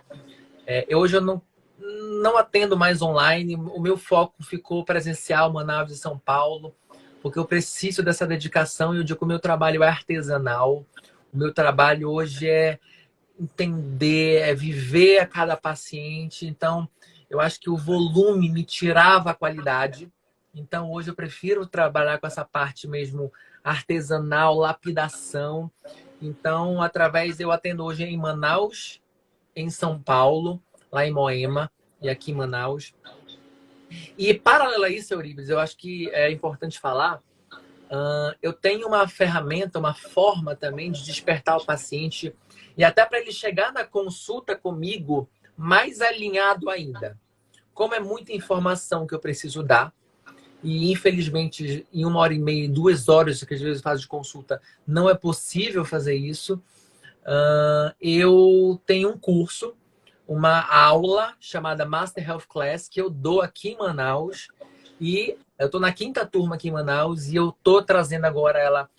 [SPEAKER 2] Hoje eu não atendo mais online, o meu foco ficou presencial, Manaus e São Paulo, porque eu preciso dessa dedicação e eu digo que o meu trabalho é artesanal. O meu trabalho hoje é entender, é viver a cada paciente. Então, eu acho que o volume me tirava a qualidade. Então, hoje eu prefiro trabalhar com essa parte mesmo artesanal, lapidação. Então, eu atendo hoje em Manaus, em São Paulo, lá em Moema e aqui em Manaus. E paralelo a isso, Eurípides, eu acho que é importante falar, eu tenho uma ferramenta, uma forma também de despertar o paciente e até para ele chegar na consulta comigo mais alinhado ainda. Como é muita informação que eu preciso dar, e infelizmente em 1h30, 2 horas que às vezes faz de consulta, não é possível fazer isso. Eu tenho um curso, uma aula chamada Master Health Class que eu dou aqui em Manaus e eu estou na 5ª turma aqui em Manaus e eu estou trazendo agora ela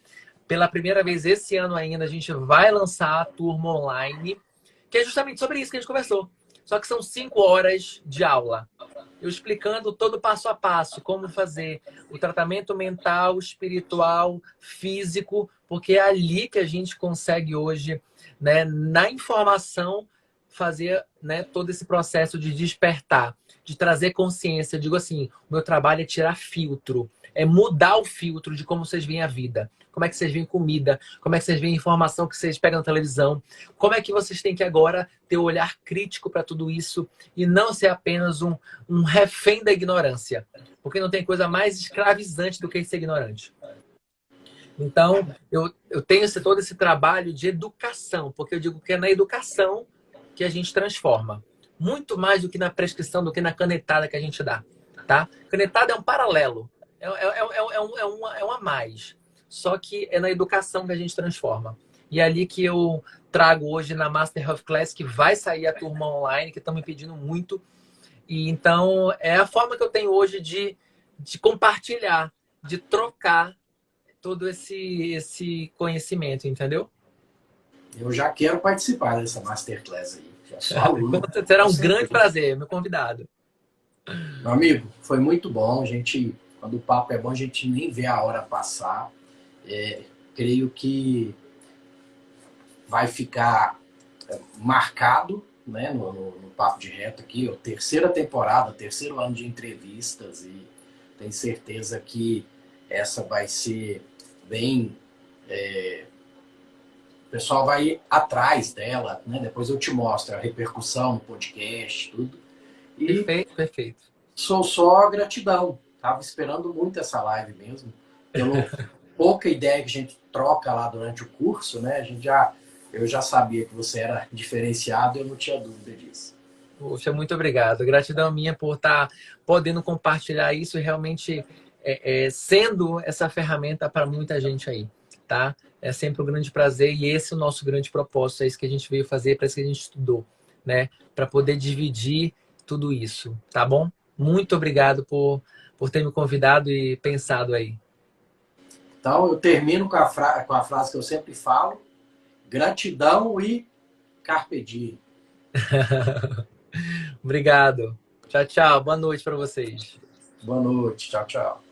[SPEAKER 2] pela primeira vez esse ano ainda. A gente vai lançar a turma online, que é justamente sobre isso que a gente conversou. Só que são 5 horas de aula. Eu explicando todo o passo a passo, como fazer o tratamento mental, espiritual, físico, porque é ali que a gente consegue hoje, né, na informação, fazer, né, todo esse processo de despertar, de trazer consciência. Eu digo assim, o meu trabalho é tirar filtro, é mudar o filtro de como vocês veem a vida. Como é que vocês veem comida? Como é que vocês veem informação que vocês pegam na televisão? Como é que vocês têm que agora ter o um olhar crítico para tudo isso e não ser apenas um refém da ignorância? Porque não tem coisa mais escravizante do que ser ignorante. Então, eu tenho todo esse trabalho de educação, porque eu digo que é na educação que a gente transforma. Muito mais do que na prescrição, do que na canetada que a gente dá. Tá? Canetada é um paralelo, é um a mais. Só que é na educação que a gente transforma. E é ali que eu trago hoje na Master Health Class, que vai sair a turma online, que estão me pedindo muito. E então, é a forma que eu tenho hoje de de compartilhar, de trocar todo esse conhecimento, entendeu?
[SPEAKER 1] Eu já quero participar dessa Masterclass aí. Já sou aluno,
[SPEAKER 2] Será
[SPEAKER 1] com
[SPEAKER 2] um grande
[SPEAKER 1] certeza.
[SPEAKER 2] prazer, meu convidado.
[SPEAKER 1] Meu amigo, foi muito bom. Quando o papo é bom, a gente nem vê a hora passar. Creio que vai ficar marcado, né, no Papo de Reto aqui, a terceira temporada, terceiro ano de entrevistas, e tenho certeza que essa vai ser bem. O pessoal vai ir atrás dela, né? Depois eu te mostro a repercussão no podcast, tudo. E
[SPEAKER 2] Perfeito, perfeito.
[SPEAKER 1] sou só gratidão. Tava esperando muito essa live mesmo, pela pouca ideia que a gente troca lá durante o curso, né? Eu já sabia que você era diferenciado, eu não tinha dúvida disso.
[SPEAKER 2] Poxa, muito obrigado. Gratidão minha por estar podendo compartilhar isso e realmente sendo essa ferramenta para muita gente aí, tá? É sempre um grande prazer e esse é o nosso grande propósito, é isso que a gente veio fazer, para isso que a gente estudou, né? Para poder dividir tudo isso, tá bom? Muito obrigado por ter me convidado e pensado aí.
[SPEAKER 1] Então, eu termino com a frase que eu sempre falo: gratidão e carpe diem.
[SPEAKER 2] Obrigado. Tchau, tchau. Boa noite para vocês.
[SPEAKER 1] Boa noite. Tchau, tchau.